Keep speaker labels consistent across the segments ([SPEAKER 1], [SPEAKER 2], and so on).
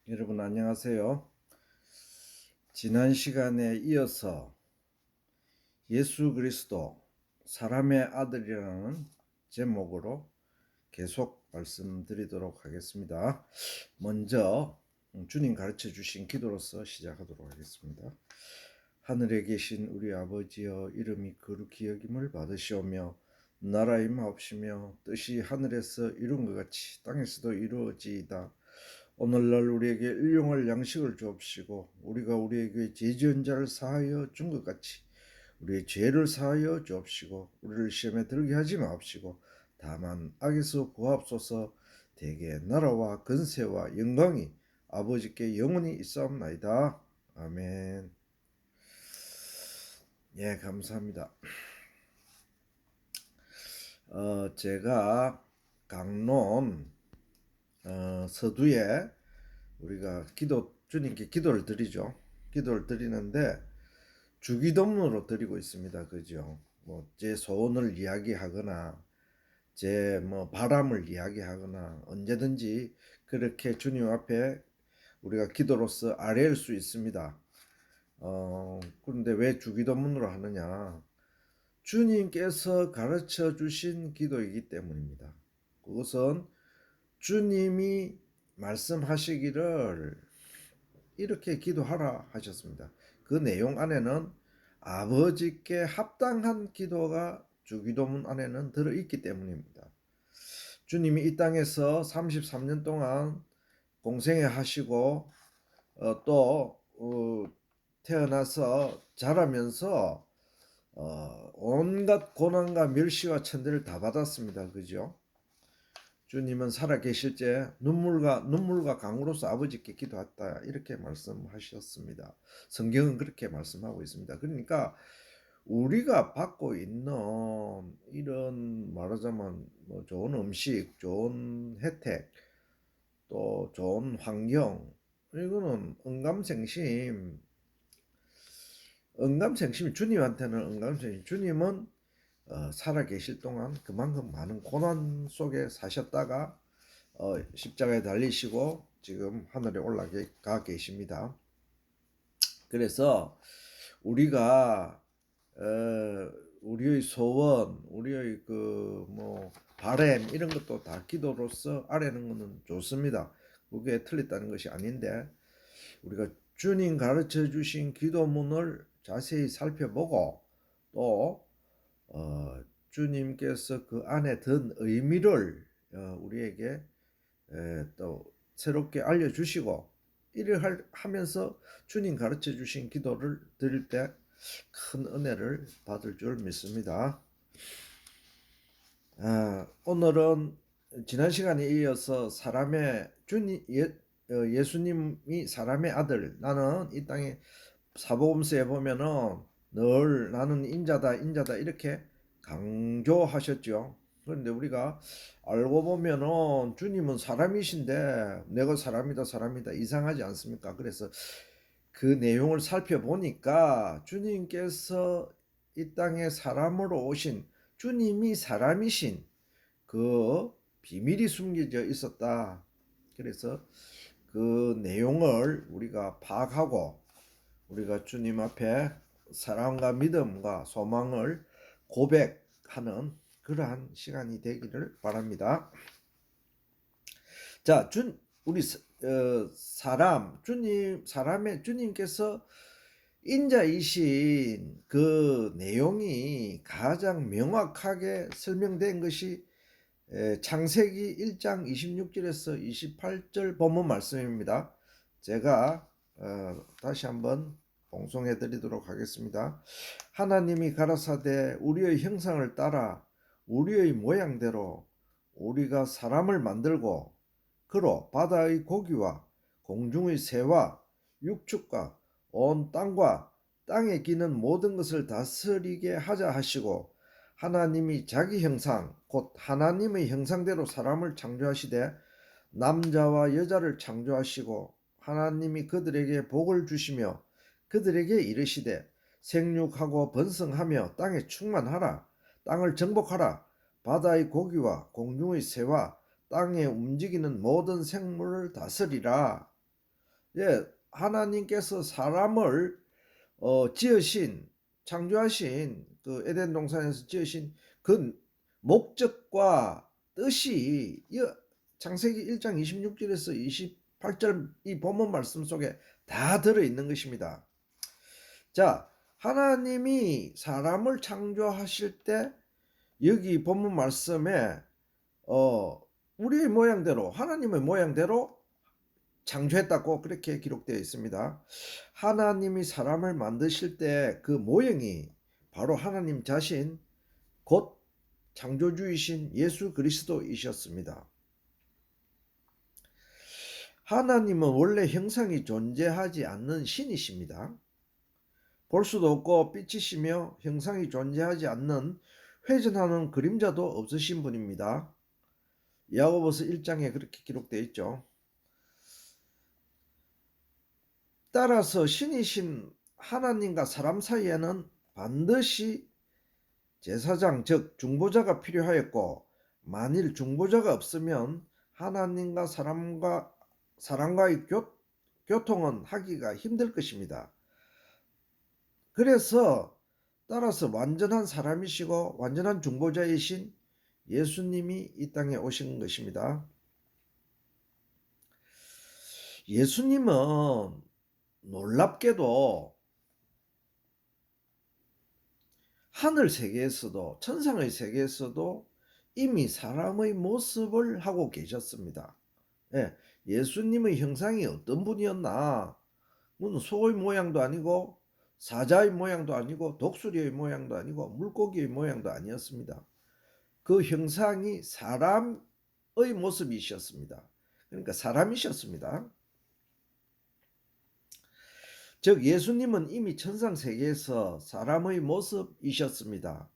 [SPEAKER 1] 여러분 안녕하세요. 지난 시간에 이어서 예수 그리스도 사람의 아들이라는 제목으로 계속 말씀드리도록 하겠습니다. 먼저 주님 가르쳐 주신 기도로서 시작하도록 하겠습니다. 하늘에 계신 우리 아버지여, 이름이 거룩히 여김을 받으시오며 나라 임하옵시며 뜻이 하늘에서 이룬 것 같이 땅에서도 이루어지이다. 오늘날 우리에게 일용할 양식을 주옵시고 우리가 우리에게 죄 지은 자를 사하여 준 것 같이 우리의 죄를 사하여 주옵시고 우리를 시험에 들게 하지 마옵시고 다만 악에서 구하옵소서. 대개 나라와 근세와 영광이 아버지께 영원히 있사옵나이다. 아멘. 예, 감사합니다. 제가 강론 서두에 우리가 주님께 기도를 드리죠. 기도를 드리는데 주기도문으로 드리고 있습니다. 그죠? 제 소원을 이야기하거나 제 바람을 이야기하거나 언제든지 그렇게 주님 앞에 우리가 기도로서 아뢰일 수 있습니다. 그런데 왜 주기도문으로 하느냐? 주님께서 가르쳐 주신 기도이기 때문입니다. 그것은 주님이 말씀하시기를 이렇게 기도하라 하셨습니다. 그 내용 안에는 아버지께 합당한 기도가 주기도문 안에는 들어있기 때문입니다. 주님이 이 땅에서 33년 동안 공생애 하시고 또 태어나서 자라면서 온갖 고난과 멸시와 천대를 다 받았습니다. 그죠? 주님은 살아계실 때 눈물과 강으로서 아버지께 기도했다 이렇게 말씀하셨습니다. 성경은 그렇게 말씀하고 있습니다. 그러니까 우리가 받고 있는 이런 말하자면 좋은 음식, 좋은 혜택, 또 좋은 환경, 이거는 주님한테는 응감생심. 주님은 살아계실 동안 그만큼 많은 고난 속에 사셨다가 십자가에 달리시고 지금 하늘에 올라가 계십니다. 그래서 우리가 우리의 소원, 우리의 바램 이런 것도 다 기도로서 아뢰는 것은 좋습니다. 그게 틀렸다는 것이 아닌데 우리가 주님 가르쳐 주신 기도문을 자세히 살펴보고 또 주님께서 그 안에 든 의미를 우리에게 또 새롭게 알려주시고 이를 하면서 주님 가르쳐 주신 기도를 드릴 때 큰 은혜를 받을 줄 믿습니다. 오늘은 지난 시간에 이어서 예수님이 사람의 아들, 나는 이 땅에 사복음서에 보면은 늘 나는 인자다 이렇게 강조하셨죠. 그런데 우리가 알고 보면은 주님은 사람이신데 내가 사람이다 이상하지 않습니까? 그래서 그 내용을 살펴보니까 주님께서 이 땅에 사람으로 오신 주님이 사람이신 그 비밀이 숨겨져 있었다. 그래서 그 내용을 우리가 파악하고 우리가 주님 앞에 사랑과 믿음과 소망을 고백하는 그러한 시간이 되기를 바랍니다. 자, 우리 주님께서 인자이신 그 내용이 가장 명확하게 설명된 것이 창세기 1장 26절에서 28절 본문 말씀입니다. 제가 다시 한번 봉송해 드리도록 하겠습니다. 하나님이 가라사대 우리의 형상을 따라 우리의 모양대로 우리가 사람을 만들고 그로 바다의 고기와 공중의 새와 육축과 온 땅과 땅에 기는 모든 것을 다스리게 하자 하시고 하나님이 자기 형상 곧 하나님의 형상대로 사람을 창조하시되 남자와 여자를 창조하시고 하나님이 그들에게 복을 주시며 그들에게 이르시되 생육하고 번성하며 땅에 충만하라. 땅을 정복하라. 바다의 고기와 공중의 새와 땅에 움직이는 모든 생물을 다스리라. 예, 하나님께서 사람을 지으신, 창조하신, 그 에덴 동산에서 지으신 그 목적과 뜻이 창세기 1장 26절에서 28절 이 본문 말씀 속에 다 들어있는 것입니다. 자, 하나님이 사람을 창조하실 때 여기 본문 말씀에 우리의 모양대로, 하나님의 모양대로 창조했다고 그렇게 기록되어 있습니다. 하나님이 사람을 만드실 때 그 모형이 바로 하나님 자신, 곧 창조주이신 예수 그리스도이셨습니다. 하나님은 원래 형상이 존재하지 않는 신이십니다. 볼 수도 없고 빛이시며 형상이 존재하지 않는 회전하는 그림자도 없으신 분입니다. 야고보서 1장에 그렇게 기록되어 있죠. 따라서 신이신 하나님과 사람 사이에는 반드시 제사장 즉 중보자가 필요하였고, 만일 중보자가 없으면 하나님과 사람과의 교통은 하기가 힘들 것입니다. 그래서 따라서 완전한 사람이시고 완전한 중보자이신 예수님이 이 땅에 오신 것입니다. 예수님은 놀랍게도 하늘 세계에서도 천상의 세계에서도 이미 사람의 모습을 하고 계셨습니다. 예, 예수님의 형상이 어떤 분이었나? 소의 모양도 아니고 사자의 모양도 아니고 독수리의 모양도 아니고 물고기의 모양도 아니었습니다. 그 형상이 사람의 모습이셨습니다. 그러니까 사람이셨습니다. 즉 예수님은 이미 천상 세계에서 사람의 모습이셨습니다.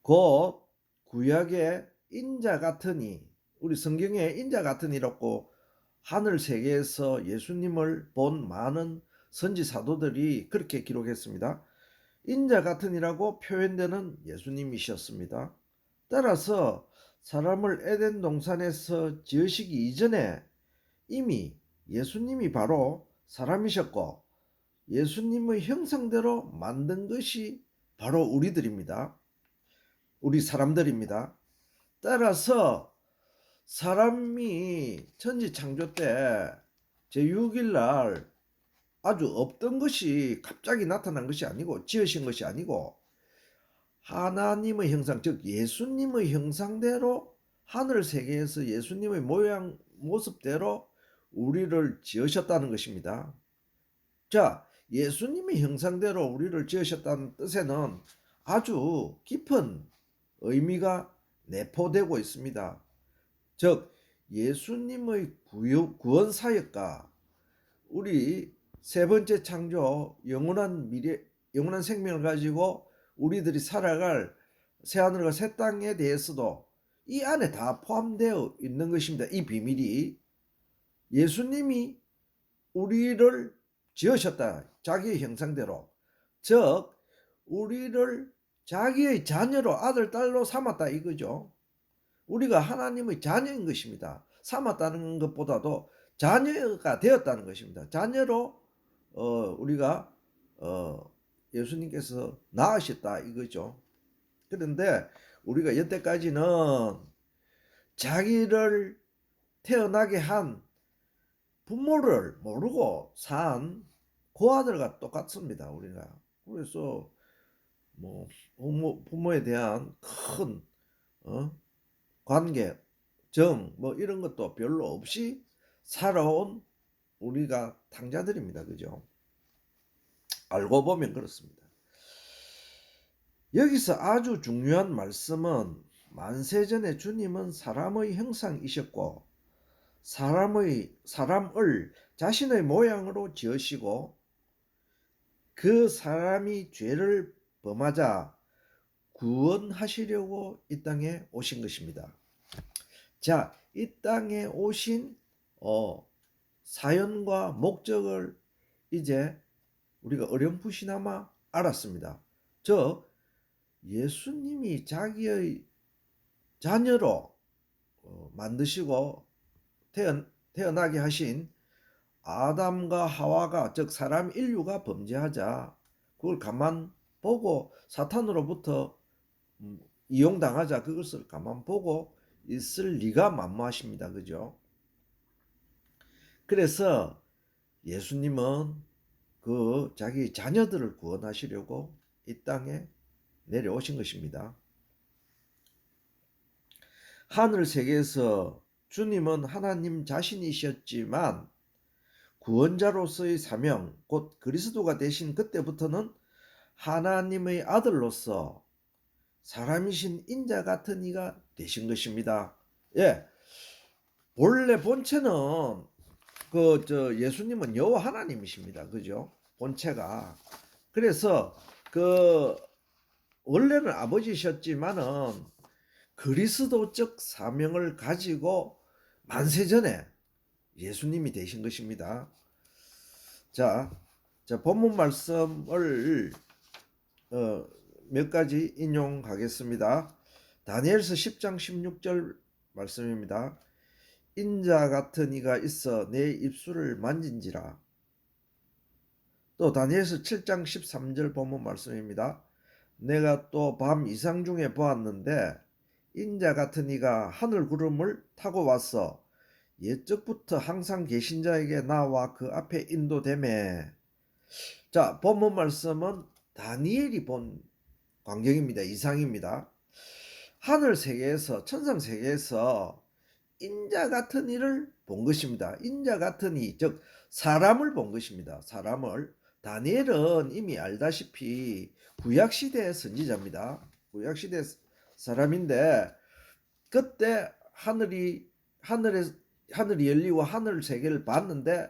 [SPEAKER 1] 곧 구약의 인자 같으니, 우리 성경에 인자 같으니라고 하늘 세계에서 예수님을 본 많은 선지 사도들이 그렇게 기록했습니다. 인자 같으니라고 표현되는 예수님이셨습니다. 따라서 사람을 에덴 동산에서 지으시기 이전에 이미 예수님이 바로 사람이셨고 예수님의 형상대로 만든 것이 바로 우리들입니다. 우리 사람들입니다. 따라서 사람이 천지 창조 때 제6일 날 아주 없던 것이 갑자기 나타난 것이 아니고 지으신 것이 아니고 하나님의 형상 즉 예수님의 형상대로 하늘 세계에서 예수님의 모양 모습대로 우리를 지으셨다는 것입니다. 자, 예수님의 형상대로 우리를 지으셨다는 뜻에는 아주 깊은 의미가 내포되고 있습니다. 즉 예수님의 구원 사역과 우리 세 번째 창조 영원한 미래, 영원한 생명을 가지고 우리들이 살아갈 새하늘과 새 땅에 대해서도 이 안에 다 포함되어 있는 것입니다. 이 비밀이 예수님이 우리를 지으셨다. 자기의 형상대로. 즉 우리를 자기의 자녀로 아들 딸로 삼았다 이거죠. 우리가 하나님의 자녀인 것입니다. 삼았다는 것보다도 자녀가 되었다는 것입니다. 자녀로 우리가 예수님께서 낳으셨다 이거죠. 그런데 우리가 여태까지는 자기를 태어나게 한 부모를 모르고 산 고아들과 똑같습니다. 우리가. 그래서 뭐 부모에 대한 큰 관계, 정 뭐 이런 것도 별로 없이 살아온 우리가 탕자들입니다. 그죠? 알고 보면 그렇습니다. 여기서 아주 중요한 말씀은 만세전에 주님은 사람의 형상이셨고 사람을 자신의 모양으로 지으시고 그 사람이 죄를 범하자 구원하시려고 이 땅에 오신 것입니다. 자, 이 땅에 오신 사연과 목적을 이제 우리가 어렴풋이나마 알았습니다. 예수님이 자기의 자녀로 만드시고 태어나게 하신 아담과 하와가, 즉 사람 인류가 범죄하자 그걸 가만 보고 사탄으로부터 이용당하자 그것을 가만 보고 있을 리가 만무하십니다. 그죠? 그래서 예수님은 그 자기 자녀들을 구원하시려고 이 땅에 내려오신 것입니다. 하늘 세계에서 주님은 하나님 자신이셨지만 구원자로서의 사명, 곧 그리스도가 되신 그때부터는 하나님의 아들로서 사람이신 인자 같은 이가 되신 것입니다. 예, 본래 본체는 예수님은 여호와 하나님이십니다. 그죠? 본체가. 그래서 원래는 아버지셨지만은 그리스도적 사명을 가지고 만세전에 예수님이 되신 것입니다. 자, 본문 말씀을 몇 가지 인용하겠습니다. 다니엘서 10장 16절 말씀입니다. 인자 같은 이가 있어 내 입술을 만진지라. 또 다니엘서 7장 13절 본문 말씀입니다. 내가 또 밤 이상 중에 보았는데 인자 같은 이가 하늘 구름을 타고 왔어 옛적부터 항상 계신 자에게 나와 그 앞에 인도되매. 자, 본문 말씀은 다니엘이 본 광경입니다. 이상입니다. 하늘 세계에서, 천상 세계에서 인자 같은 이를 본 것입니다. 인자 같은 이, 즉 사람을 본 것입니다. 사람을. 다니엘은 이미 알다시피 구약시대의 선지자입니다. 구약시대 사람인데 그때 하늘이 열리고 하늘 세계를 봤는데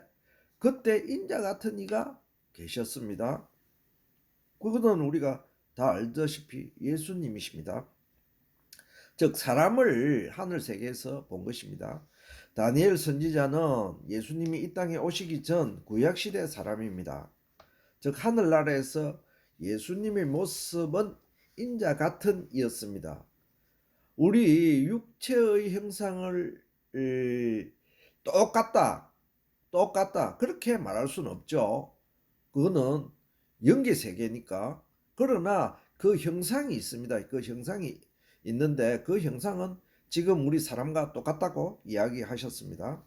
[SPEAKER 1] 그때 인자 같은 이가 계셨습니다. 그거는 우리가 다 알다시피 예수님이십니다. 즉 사람을 하늘 세계에서 본 것입니다. 다니엘 선지자는 예수님이 이 땅에 오시기 전 구약시대 사람입니다. 즉 하늘나라에서 예수님의 모습은 인자 같은 이었습니다. 우리 육체의 형상을 똑같다 그렇게 말할 수는 없죠. 그거는 영계 세계니까. 그러나 그 형상이 있습니다. 그 형상이 있는데 그 형상은 지금 우리 사람과 똑같다고 이야기하셨습니다.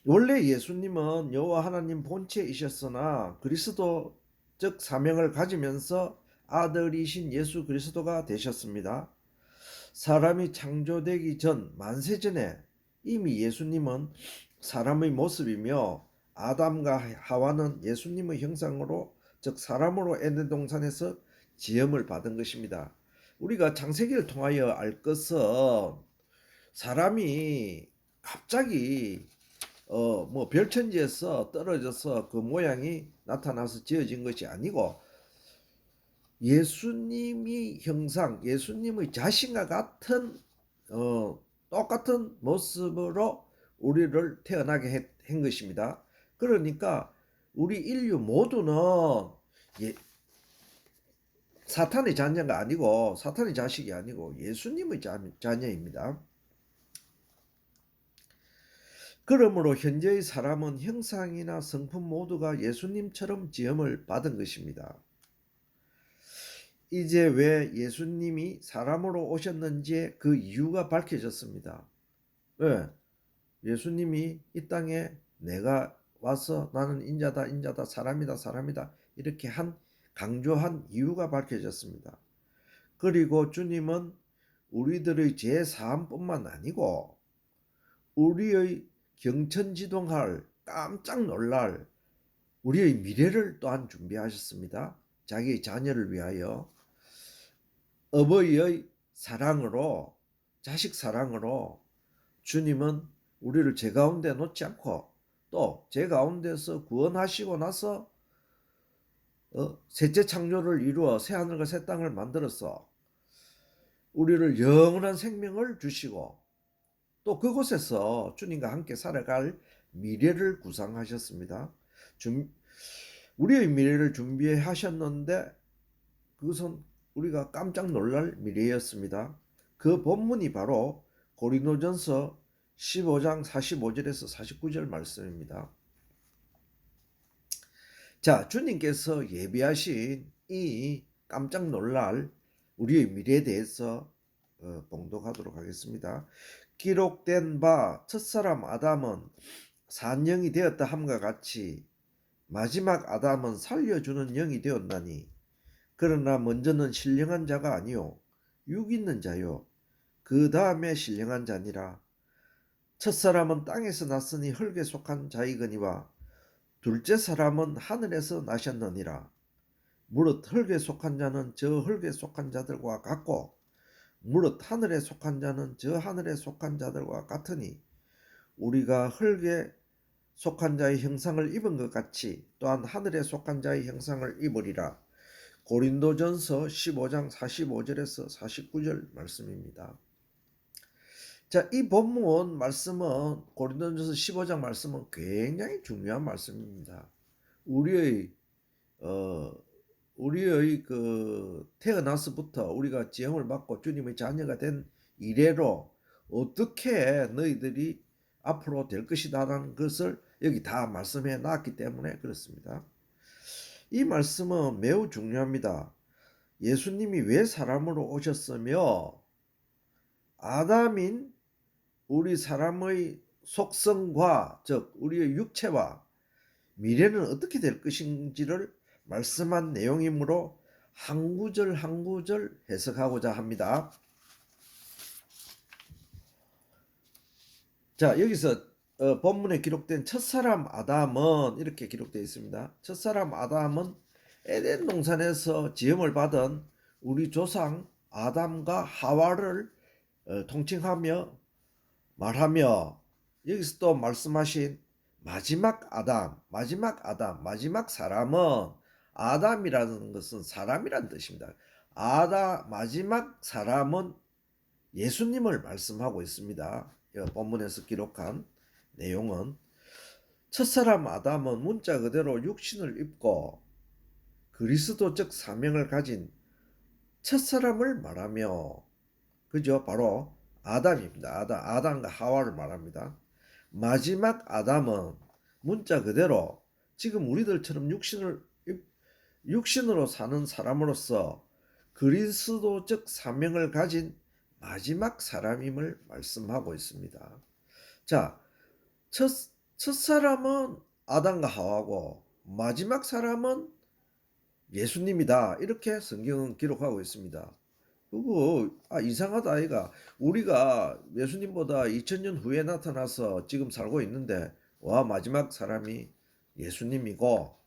[SPEAKER 1] 원래 예수님은 여호와 하나님 본체이셨으나 그리스도적 사명을 가지면서 아들이신 예수 그리스도가 되셨습니다. 사람이 창조되기 전 만세전에 이미 예수님은 사람의 모습이며 아담과 하와는 예수님의 형상으로 즉 사람으로 에덴 동산에서 지음을 받은 것입니다. 우리가 창세기를 통하여 알 것은 사람이 갑자기 별천지에서 떨어져서 그 모양이 나타나서 지어진 것이 아니고 예수님의 형상, 예수님의 자신과 같은 똑같은 모습으로 우리를 태어나게 한 것입니다. 그러니까 우리 인류 모두는 사탄의 자녀가 아니고 사탄의 자식이 아니고 예수님의 자녀입니다. 그러므로 현재의 사람은 형상이나 성품 모두가 예수님처럼 지음을 받은 것입니다. 이제 왜 예수님이 사람으로 오셨는지의 그 이유가 밝혀졌습니다. 왜? 예수님이 이 땅에 내가 와서 나는 인자다 사람이다 이렇게 강조한 이유가 밝혀졌습니다. 그리고 주님은 우리들의 죄 사함뿐만 아니고 우리의 경천지동할 깜짝 놀랄 우리의 미래를 또한 준비하셨습니다. 자기의 자녀를 위하여 어버이의 사랑으로 자식 사랑으로 주님은 우리를 죄 가운데 놓지 않고 또 죄 가운데서 구원하시고 나서 셋째 창조를 이루어 새 하늘과 새 땅을 만들어서 우리를 영원한 생명을 주시고 또 그곳에서 주님과 함께 살아갈 미래를 구상하셨습니다. 우리의 미래를 준비하셨는데 그것은 우리가 깜짝 놀랄 미래였습니다. 그 본문이 바로 고린도전서 15장 45절에서 49절 말씀입니다. 자, 주님께서 예비하신 이 깜짝 놀랄 우리의 미래에 대해서 봉독하도록 하겠습니다. 기록된 바 첫사람 아담은 산영이 되었다 함과 같이 마지막 아담은 살려주는 영이 되었나니 그러나 먼저는 신령한 자가 아니요 육 있는 자요 그 다음에 신령한 자니라. 첫사람은 땅에서 났으니 흙에 속한 자이거니와 둘째 사람은 하늘에서 나셨느니라. 무릇 흙에 속한 자는 저 흙에 속한 자들과 같고 무릇 하늘에 속한 자는 저 하늘에 속한 자들과 같으니 우리가 흙에 속한 자의 형상을 입은 것 같이 또한 하늘에 속한 자의 형상을 입으리라. 고린도전서 15장 45절에서 49절 말씀입니다. 자, 이 본문 말씀은 고린도전서 15장 말씀은 굉장히 중요한 말씀입니다. 우리의 그 태어나서부터 우리가 지음을 받고 주님의 자녀가 된 이래로 어떻게 너희들이 앞으로 될 것이다라는 것을 여기 다 말씀해 놨기 때문에 그렇습니다. 이 말씀은 매우 중요합니다. 예수님이 왜 사람으로 오셨으며 아담인 우리 사람의 속성과 즉 우리의 육체와 미래는 어떻게 될 것인지를 말씀한 내용이므로 한 구절 한 구절 해석하고자 합니다. 자, 여기서 본문에 기록된 첫사람 아담은 이렇게 기록되어 있습니다. 첫사람 아담은 에덴 동산에서 지음을 받은 우리 조상 아담과 하와를 통칭하며 말하며 여기서 또 말씀하신 마지막 아담, 마지막 사람은 아담이라는 것은 사람이라는 뜻입니다. 마지막 사람은 예수님을 말씀하고 있습니다. 본문에서 기록한 내용은 첫사람 아담은 문자 그대로 육신을 입고 그리스도적 사명을 가진 첫사람을 말하며 그죠? 바로 아담입니다. 아담과 하와를 말합니다. 마지막 아담은 문자 그대로 지금 우리들처럼 육신으로 사는 사람으로서 그리스도적 사명을 가진 마지막 사람임을 말씀하고 있습니다. 자, 첫사람은 아담과 하와고 마지막 사람은 예수님이다. 이렇게 성경은 기록하고 있습니다. 그거 이상하다 아이가. 우리가 예수님보다 2000년 후에 나타나서 지금 살고 있는데 와 마지막 사람이 예수님이고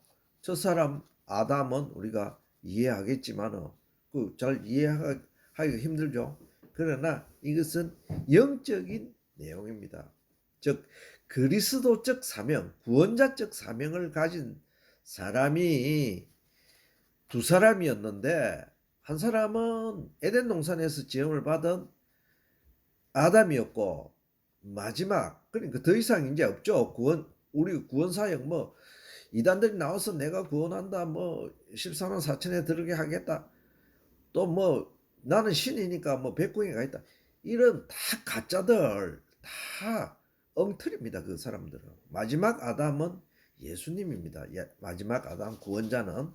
[SPEAKER 1] 첫사람 아담은 우리가 이해하겠지만 그 잘 이해하기가 힘들죠. 그러나 이것은 영적인 내용입니다. 즉 그리스도적 사명, 구원자적 사명을 가진 사람이 두 사람이었는데 한 사람은 에덴 동산에서 지음을 받은 아담이었고 마지막 그러니까 더 이상 이제 없죠. 우리 구원 사역 뭐 이단들이 나와서 내가 구원한다 뭐 14만 4천에 들게 하겠다 또 뭐 나는 신이니까 뭐 백궁에 가 있다 이런 다 가짜들 다 엉터리입니다. 그 사람들은. 마지막 아담은 예수님입니다. 마지막 아담 구원자는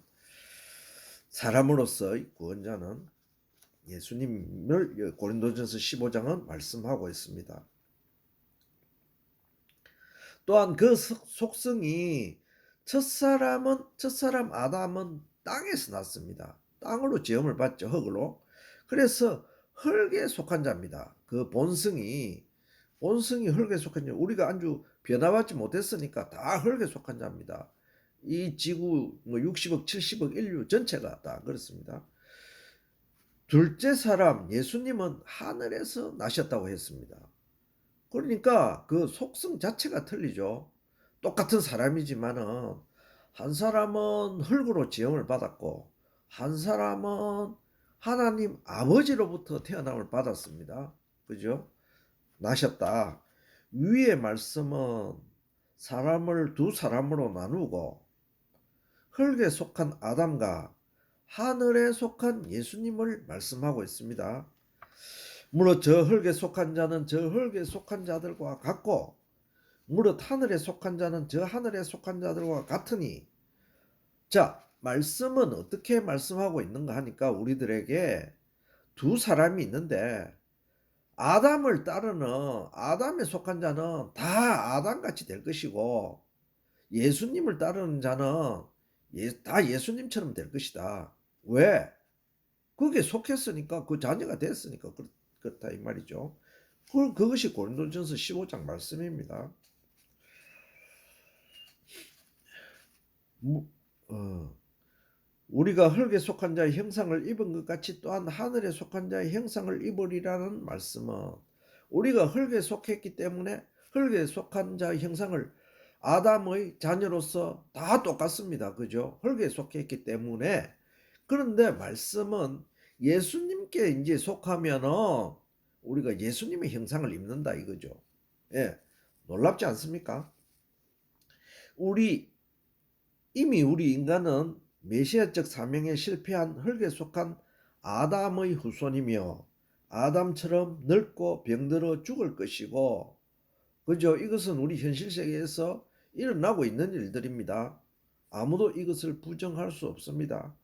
[SPEAKER 1] 사람으로서의 구원자는 예수님을 고린도전서 15장은 말씀하고 있습니다. 또한 그 속성이 첫사람 아담은 땅에서 났습니다. 땅으로 지음을 받죠. 흙으로. 그래서 흙에 속한 자입니다. 그 본성이 흙에 속한 자. 우리가 아주 변화받지 못했으니까 다 흙에 속한 자입니다. 이 지구 60억 70억 인류 전체가 다 그렇습니다. 둘째 사람 예수님은 하늘에서 나셨다고 했습니다. 그러니까 그 속성 자체가 틀리죠. 똑같은 사람이지만은 한 사람은 흙으로 지음을 받았고 한 사람은 하나님 아버지로부터 태어남을 받았습니다. 그죠? 나셨다. 위의 말씀은 사람을 두 사람으로 나누고 흙에 속한 아담과 하늘에 속한 예수님을 말씀하고 있습니다. 무릇 저 흙에 속한 자는 저 흙에 속한 자들과 같고 무릇 하늘에 속한 자는 저 하늘에 속한 자들과 같으니. 자, 말씀은 어떻게 말씀하고 있는가 하니까 우리들에게 두 사람이 있는데 아담을 따르는 아담에 속한 자는 다 아담같이 될 것이고 예수님을 따르는 자는 다 예수님처럼 될 것이다. 왜? 거기에 속했으니까 그 자녀가 됐으니까 그렇다 이 말이죠. 그것이 고린도전서 15장 말씀입니다. 우리가 흙에 속한 자의 형상을 입은 것 같이 또한 하늘에 속한 자의 형상을 입으리라는 말씀은 우리가 흙에 속했기 때문에 흙에 속한 자의 형상을 아담의 자녀로서 다 똑같습니다. 그죠? 흙에 속했기 때문에. 그런데 말씀은 예수님께 이제 속하면은 우리가 예수님의 형상을 입는다 이거죠. 예. 놀랍지 않습니까? 이미 우리 인간은 메시아적 사명에 실패한 흙에 속한 아담의 후손이며 아담처럼 늙고 병들어 죽을 것이고, 그죠? 이것은 우리 현실 세계에서 일어나고 있는 일들입니다. 아무도 이것을 부정할 수 없습니다.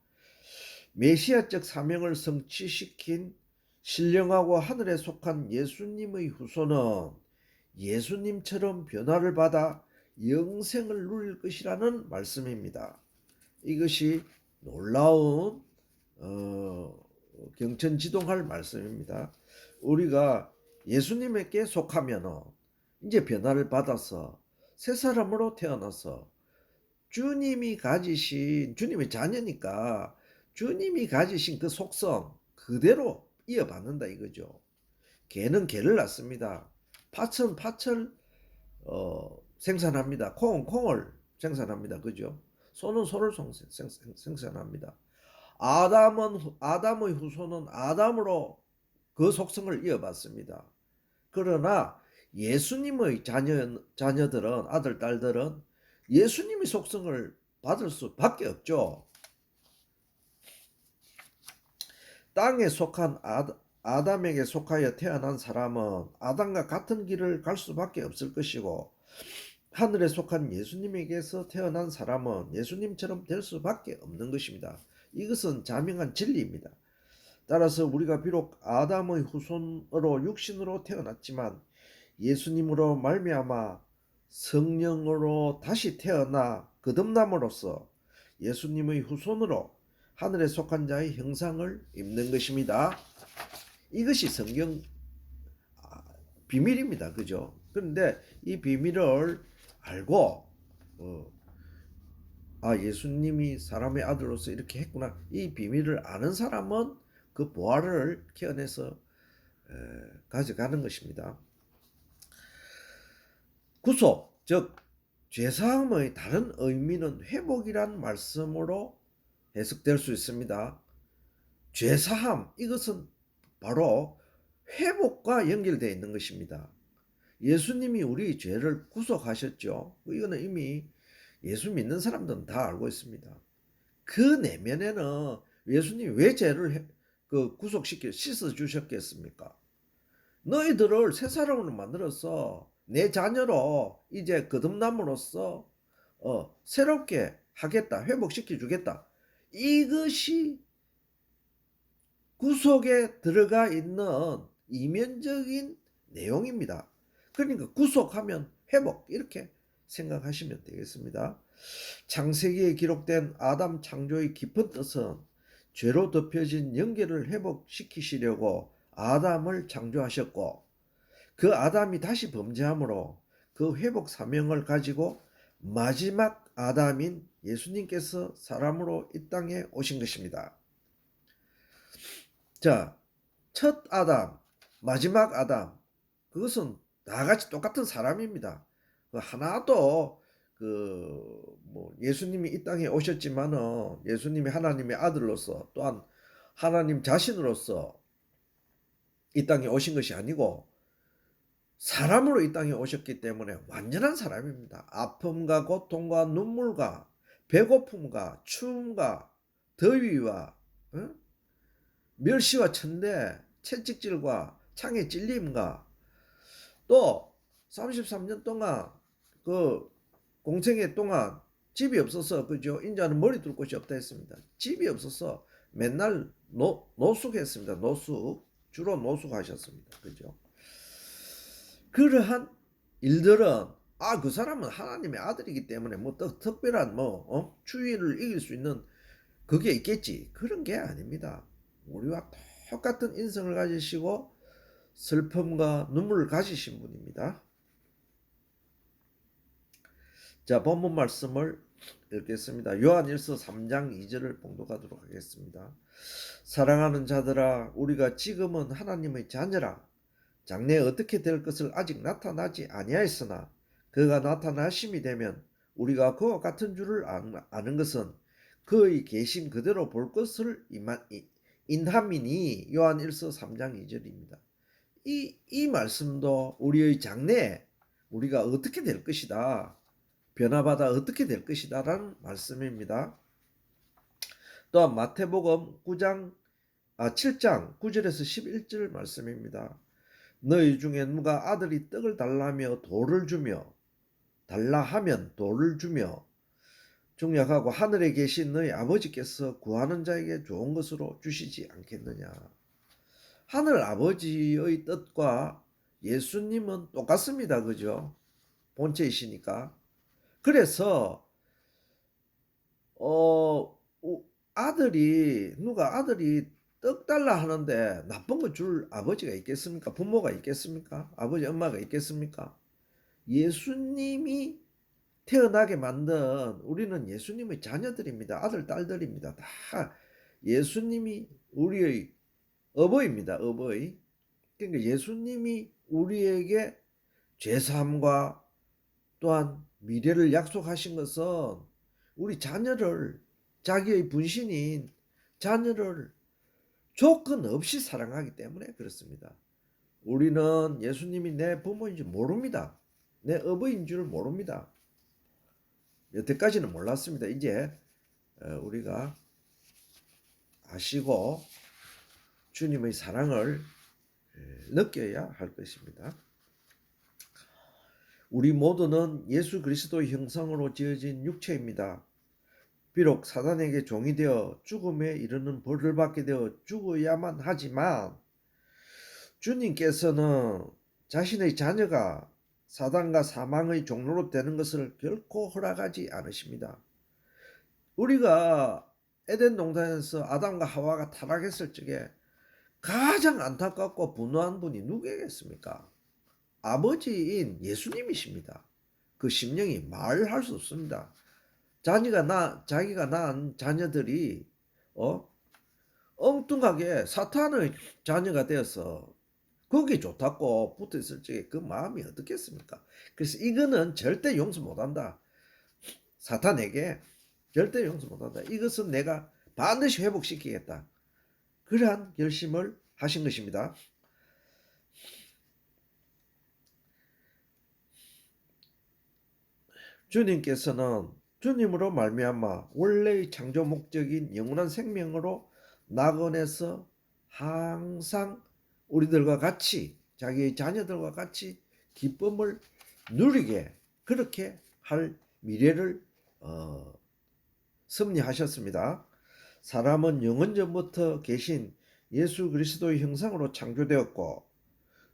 [SPEAKER 1] 메시아적 사명을 성취시킨 신령하고 하늘에 속한 예수님의 후손은 예수님처럼 변화를 받아 영생을 누릴 것이라는 말씀입니다. 이것이 놀라운 경천지동할 말씀입니다. 우리가 예수님에게 속하면 이제 변화를 받아서 새 사람으로 태어나서 주님의 자녀니까 주님이 가지신 그 속성 그대로 이어받는다 이거죠. 개는 개를 낳습니다. 팥은 팥을 생산합니다. 콩은 콩을 생산합니다. 그죠? 소는 소를 생산합니다. 아담의 후손은 아담으로 그 속성을 이어받습니다. 그러나 예수님의 자녀들은 아들 딸들은 예수님의 속성을 받을 수밖에 없죠. 땅에 속한 아담에게 속하여 태어난 사람은 아담과 같은 길을 갈 수밖에 없을 것이고 하늘에 속한 예수님에게서 태어난 사람은 예수님처럼 될 수밖에 없는 것입니다. 이것은 자명한 진리입니다. 따라서 우리가 비록 아담의 후손으로 육신으로 태어났지만 예수님으로 말미암아 성령으로 다시 태어나 거듭남으로써 예수님의 후손으로 하늘에 속한 자의 형상을 입는 것입니다. 이것이 성경 비밀입니다. 그죠? 그런데 이 비밀을 알고 예수님이 사람의 아들로서 이렇게 했구나. 이 비밀을 아는 사람은 그 보화를 캐어내서 가져가는 것입니다. 구속, 즉 죄사함의 다른 의미는 회복이란 말씀으로 해석될 수 있습니다. 죄사함, 이것은 바로 회복과 연결되어 있는 것입니다. 예수님이 우리 죄를 구속하셨죠. 이거는 이미 예수 믿는 사람들은 다 알고 있습니다. 그 내면에는 예수님이 왜 죄를 구속시켜 씻어주셨겠습니까? 너희들을 새 사람으로 만들어서 내 자녀로 이제 거듭남으로써 새롭게 하겠다, 회복시켜 주겠다. 이것이 구속에 들어가 있는 이면적인 내용입니다. 그러니까 구속하면 회복, 이렇게 생각하시면 되겠습니다. 창세기에 기록된 아담 창조의 깊은 뜻은 죄로 덮여진 연계를 회복시키시려고 아담을 창조하셨고 그 아담이 다시 범죄함으로 그 회복 사명을 가지고 마지막 아담인 예수님께서 사람으로 이 땅에 오신 것입니다. 자, 첫 아담, 마지막 아담, 그것은 다같이 똑같은 사람입니다. 하나도 예수님이 이 땅에 오셨지만은 예수님이 하나님의 아들로서 또한 하나님 자신으로서 이 땅에 오신 것이 아니고 사람으로 이 땅에 오셨기 때문에 완전한 사람입니다. 아픔과 고통과 눈물과 배고픔과 추움과 더위와 멸시와 천대, 채찍질과 창에 찔림과 또 33년 동안 그 공생애 동안 집이 없어서 그죠? 인자는 머리 둘 곳이 없다 했습니다. 집이 없어서 맨날 노숙했습니다. 노숙 주로 노숙하셨습니다. 그죠? 그러한 일들은 그 사람은 하나님의 아들이기 때문에 뭐 특별한 추위를 이길 수 있는 그게 있겠지. 그런 게 아닙니다. 우리와 똑같은 인성을 가지시고 슬픔과 눈물을 가지신 분입니다. 자, 본문 말씀을 읽겠습니다. 요한일서 3장 2절을 봉독하도록 하겠습니다. 사랑하는 자들아, 우리가 지금은 하나님의 자녀라. 장래에 어떻게 될 것을 아직 나타나지 아니하였으나 그가 나타나심이 되면 우리가 그와 같은 줄을 아는 것은 그의 계심 그대로 볼 것을 인함이니. 요한일서 3장 2절입니다. 이 말씀도 우리의 장래에 우리가 어떻게 될 것이다, 변화받아 어떻게 될 것이다 라는 말씀입니다. 또한 마태복음 7장 9절에서 11절 말씀입니다. 너희 중에 누가 아들이 떡을 달라 하면 돌을 주며 중약하고 하늘에 계신 너희 아버지께서 구하는 자에게 좋은 것으로 주시지 않겠느냐. 하늘 아버지의 뜻과 예수님은 똑같습니다. 그죠? 본체이시니까. 그래서 누가 아들이 떡 달라 하는데 나쁜 거 줄 아버지가 있겠습니까? 부모가 있겠습니까? 아버지 엄마가 있겠습니까? 예수님이 태어나게 만든 우리는 예수님의 자녀들입니다. 아들 딸들입니다. 다 예수님이 우리의 어버이입니다. 어버이. 그러니까 예수님이 우리에게 죄사함과 또한 미래를 약속하신 것은 우리 자녀를, 자기의 분신인 자녀를 조건 없이 사랑하기 때문에 그렇습니다. 우리는 예수님이 내 부모인 줄 모릅니다. 내 어버이인 줄 모릅니다. 여태까지는 몰랐습니다. 이제 우리가 아시고 주님의 사랑을 느껴야 할 것입니다. 우리 모두는 예수 그리스도의 형상으로 지어진 육체입니다. 비록 사단에게 종이 되어 죽음에 이르는 벌을 받게 되어 죽어야만 하지만 주님께서는 자신의 자녀가 사단과 사망의 종로로 되는 것을 결코 허락하지 않으십니다. 우리가 에덴 동산에서 아담과 하와가 타락했을 적에 가장 안타깝고 분노한 분이 누구겠습니까? 아버지인 예수님이십니다. 그 심령이 말할 수 없습니다. 자기가 낳은 자녀들이 엉뚱하게 사탄의 자녀가 되어서 거기 좋다고 붙어 있을 적에 그 마음이 어떻겠습니까? 그래서 이거는 절대 용서 못한다. 사탄에게 절대 용서 못한다. 이것은 내가 반드시 회복시키겠다. 그러한 결심을 하신 것입니다. 주님께서는 주님으로 말미암아 원래의 창조 목적인 영원한 생명으로 낙원에서 항상 우리들과 같이, 자기의 자녀들과 같이 기쁨을 누리게 그렇게 할 미래를 섭리하셨습니다. 사람은 영원전부터 계신 예수 그리스도의 형상으로 창조되었고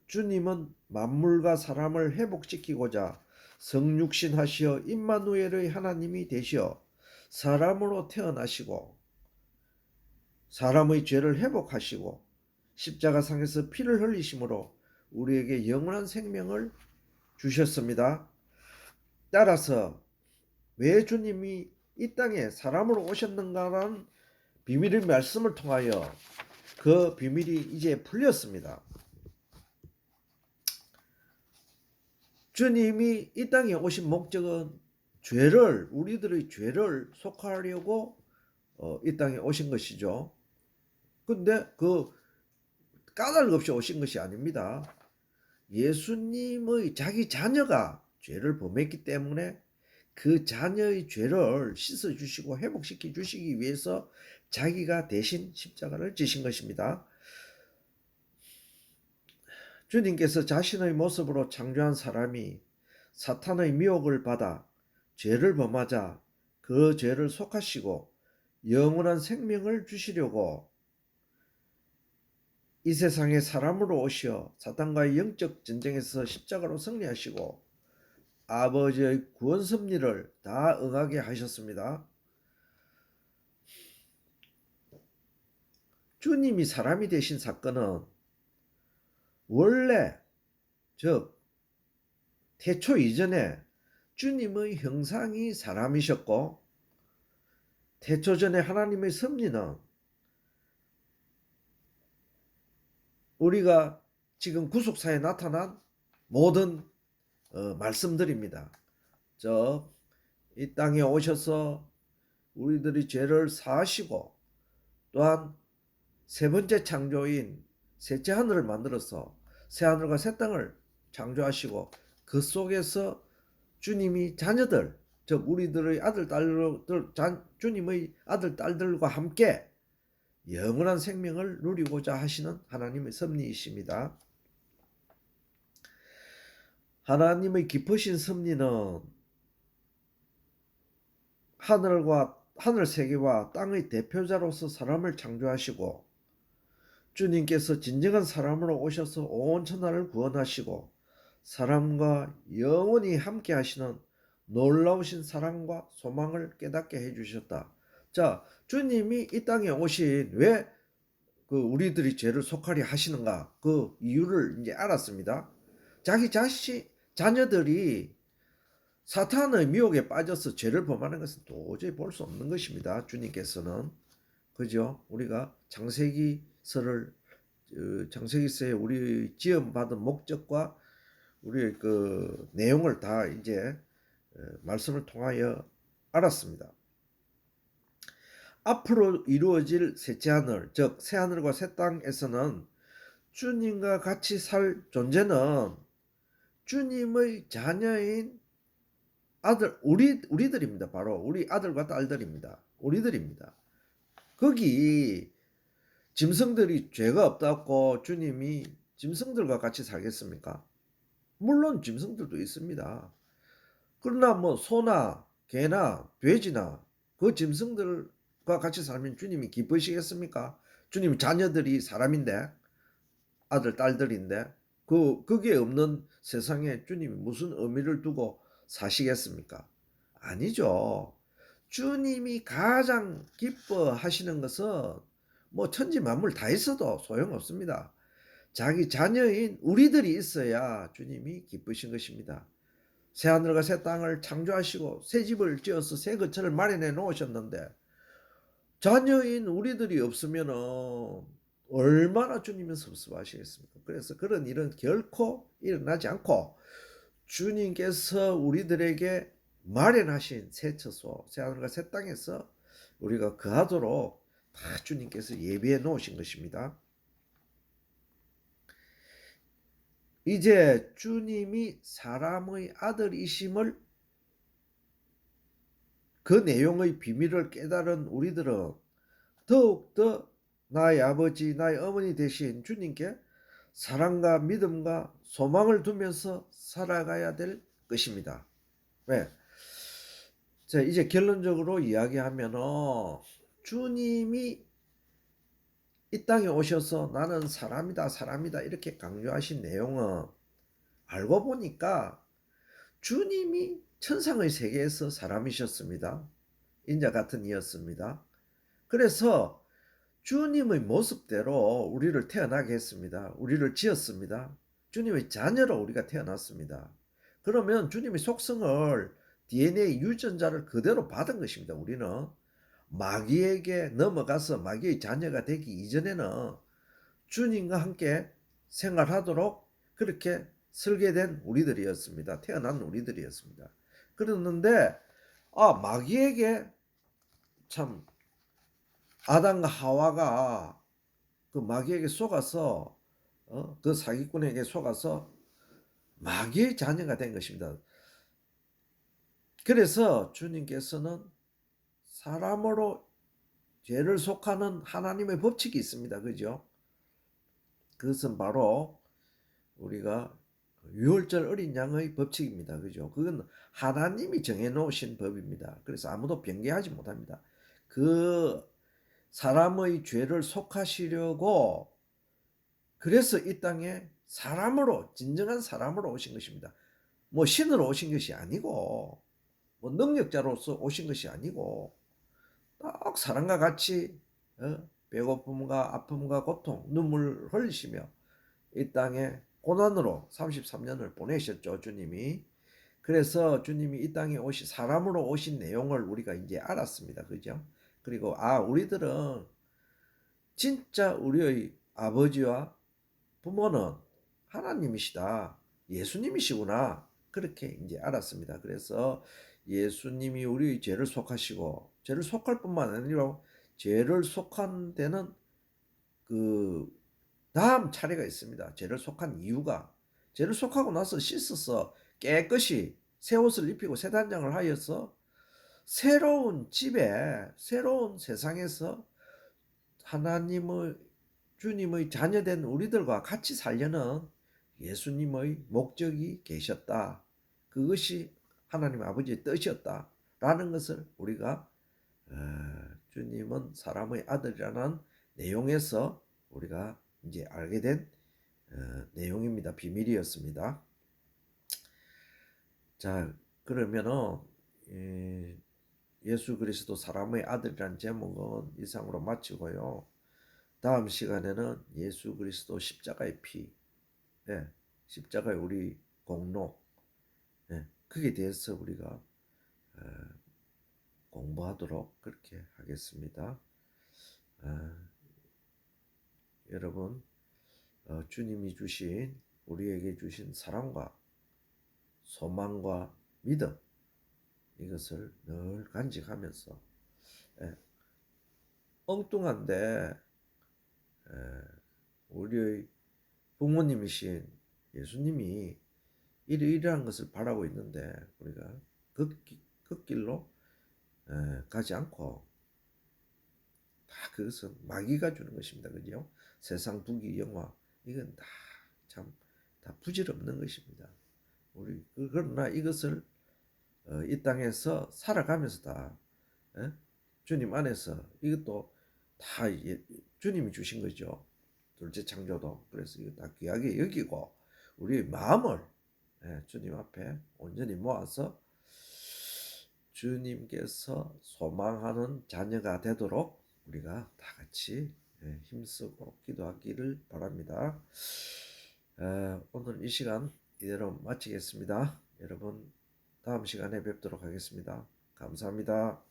[SPEAKER 1] 주님은 만물과 사람을 회복시키고자 성육신하시어 임마누엘의 하나님이 되시어 사람으로 태어나시고 사람의 죄를 회복하시고 십자가상에서 피를 흘리심으로 우리에게 영원한 생명을 주셨습니다. 따라서 왜 주님이 이 땅에 사람으로 오셨는가라는 비밀의 말씀을 통하여 그 비밀이 이제 풀렸습니다. 주님이 이 땅에 오신 목적은 우리들의 죄를 속하려고 이 땅에 오신 것이죠. 근데 그 까닭 없이 오신 것이 아닙니다. 예수님의 자기 자녀가 죄를 범했기 때문에 그 자녀의 죄를 씻어주시고 회복시켜 주시기 위해서 자기가 대신 십자가를 지신 것입니다. 주님께서 자신의 모습으로 창조한 사람이 사탄의 미혹을 받아 죄를 범하자 그 죄를 속하시고 영원한 생명을 주시려고 이 세상에 사람으로 오시어 사탄과의 영적 전쟁에서 십자가로 승리하시고 아버지의 구원 섭리를 다 응하게 하셨습니다. 주님이 사람이 되신 사건은 원래 즉 태초 이전에 주님의 형상이 사람이셨고 태초 전에 하나님의 섭리는 우리가 지금 구속사에 나타난 모든 말씀들입니다. 이 땅에 오셔서 우리들이 죄를 사하시고 또한 세 번째 창조인 셋째 하늘을 만들어서 새 하늘과 새 땅을 창조하시고 그 속에서 주님이 자녀들 즉 우리들의 아들 딸들 주님의 아들 딸들과 함께 영원한 생명을 누리고자 하시는 하나님의 섭리이십니다. 하나님의 깊으신 섭리는 하늘 세계와 땅의 대표자로서 사람을 창조하시고 주님께서 진정한 사람으로 오셔서 온 천하를 구원하시고 사람과 영원히 함께 하시는 놀라우신 사랑과 소망을 깨닫게 해주셨다. 자, 주님이 이 땅에 오신 왜 우리들이 죄를 속하려 하시는가 그 이유를 이제 알았습니다. 자기 자녀들이 사탄의 미혹에 빠져서 죄를 범하는 것은 도저히 볼 수 없는 것입니다. 주님께서는 그죠? 우리가 창세기서에 우리 지음받은 목적과 우리의 그 내용을 다 이제 말씀을 통하여 알았습니다. 앞으로 이루어질 셋째 하늘, 즉 새 하늘과 새 땅에서는 주님과 같이 살 존재는 주님의 자녀인 우리들입니다. 바로 우리 아들과 딸들입니다. 우리들입니다. 거기 짐승들이 죄가 없다고 주님이 짐승들과 같이 살겠습니까? 물론 짐승들도 있습니다. 그러나 뭐 소나 개나 돼지나 그 짐승들과 같이 살면 주님이 기쁘시겠습니까? 주님 자녀들이 사람인데 아들 딸들인데 그게 없는 세상에 주님이 무슨 의미를 두고 사시겠습니까? 아니죠. 주님이 가장 기뻐하시는 것은 뭐 천지 만물 다 있어도 소용없습니다. 자기 자녀인 우리들이 있어야 주님이 기쁘신 것입니다. 새 하늘과 새 땅을 창조하시고 새 집을 지어서 새 거처를 마련해 놓으셨는데 자녀인 우리들이 없으면 얼마나 주님은 섭섭하시겠습니까? 그래서 그런 일은 결코 일어나지 않고 주님께서 우리들에게 마련하신 새 처소, 새 하늘과 새 땅에서 우리가 거하도록 다 주님께서 예비해 놓으신 것입니다. 이제 주님이 사람의 아들이심을 그 내용의 비밀을 깨달은 우리들은 더욱더 나의 아버지, 나의 어머니 되신 주님께 사랑과 믿음과 소망을 두면서 살아가야 될 것입니다. 왜? 자, 이제 결론적으로 이야기하면 주님이 이 땅에 오셔서 나는 사람이다 이렇게 강조하신 내용은 알고 보니까 주님이 천상의 세계에서 사람이셨습니다. 인자 같은 이였습니다. 그래서 주님의 모습대로 우리를 태어나게 했습니다. 우리를 지었습니다. 주님의 자녀로 우리가 태어났습니다. 그러면 주님의 속성을 DNA 유전자를 그대로 받은 것입니다. 우리는 마귀에게 넘어가서 마귀의 자녀가 되기 이전에는 주님과 함께 생활하도록 그렇게 설계된 우리들이었습니다. 태어난 우리들이었습니다. 그랬는데 마귀에게 참 아담과 하와가 그 마귀에게 속아서 그 사기꾼에게 속아서 마귀의 자녀가 된 것입니다. 그래서 주님께서는 사람으로 죄를 속하는 하나님의 법칙이 있습니다. 그죠? 그것은 바로 우리가 유월절 어린 양의 법칙입니다. 그죠? 그건 하나님이 정해놓으신 법입니다. 그래서 아무도 변개하지 못합니다. 그 사람의 죄를 속하시려고 그래서 이 땅에 사람으로 진정한 사람으로 오신 것입니다. 뭐 신으로 오신 것이 아니고 뭐 능력자로서 오신 것이 아니고 딱 사람과 같이 배고픔과 아픔과 고통 눈물 흘리시며 이 땅에 고난으로 33년을 보내셨죠, 주님이. 그래서 주님이 이 땅에 사람으로 오신 내용을 우리가 이제 알았습니다. 그죠? 그리고 우리들은 진짜 우리의 아버지와 부모는 하나님이시다. 예수님이시구나. 그렇게 이제 알았습니다. 그래서 예수님이 우리의 죄를 속하시고 죄를 속할 뿐만 아니라 죄를 속한 데는 그 다음 차례가 있습니다. 죄를 속한 이유가 죄를 속하고 나서 씻어서 깨끗이 새 옷을 입히고 새 단장을 하여서 새로운 집에 새로운 세상에서 하나님의 주님의 자녀된 우리들과 같이 살려는 예수님의 목적이 계셨다. 그것이 하나님 아버지의 뜻이었다라는 것을 우리가 주님은 사람의 아들이라는 내용에서 우리가 이제 알게 된 내용입니다. 비밀이었습니다. 자, 그러면은 예수 그리스도 사람의 아들이라는 제목은 이상으로 마치고요. 다음 시간에는 예수 그리스도 십자가의 피, 십자가의 우리 공로, 그게 대해서 우리가 공부하도록 그렇게 하겠습니다. 여러분, 주님이 주신 우리에게 주신 사랑과 소망과 믿음 이것을 늘 간직하면서 엉뚱한데 우리의 부모님이신 예수님이 이러이러한 것을 바라고 있는데 우리가 그 길로 가지 않고 다 그것은 마귀가 주는 것입니다. 그죠? 세상 부귀 영화 이건 다 참 다 부질없는 것입니다. 그러나 이것을 이 땅에서 살아가면서 다 주님 안에서 이것도 다 주님이 주신 거죠. 둘째 창조도. 그래서 이거 다 귀하게 여기고 우리의 마음을 주님 앞에 온전히 모아서 주님께서 소망하는 자녀가 되도록 우리가 다 같이 힘쓰고 기도하기를 바랍니다. 오늘 이 시간 이대로 마치겠습니다. 여러분 다음 시간에 뵙도록 하겠습니다. 감사합니다.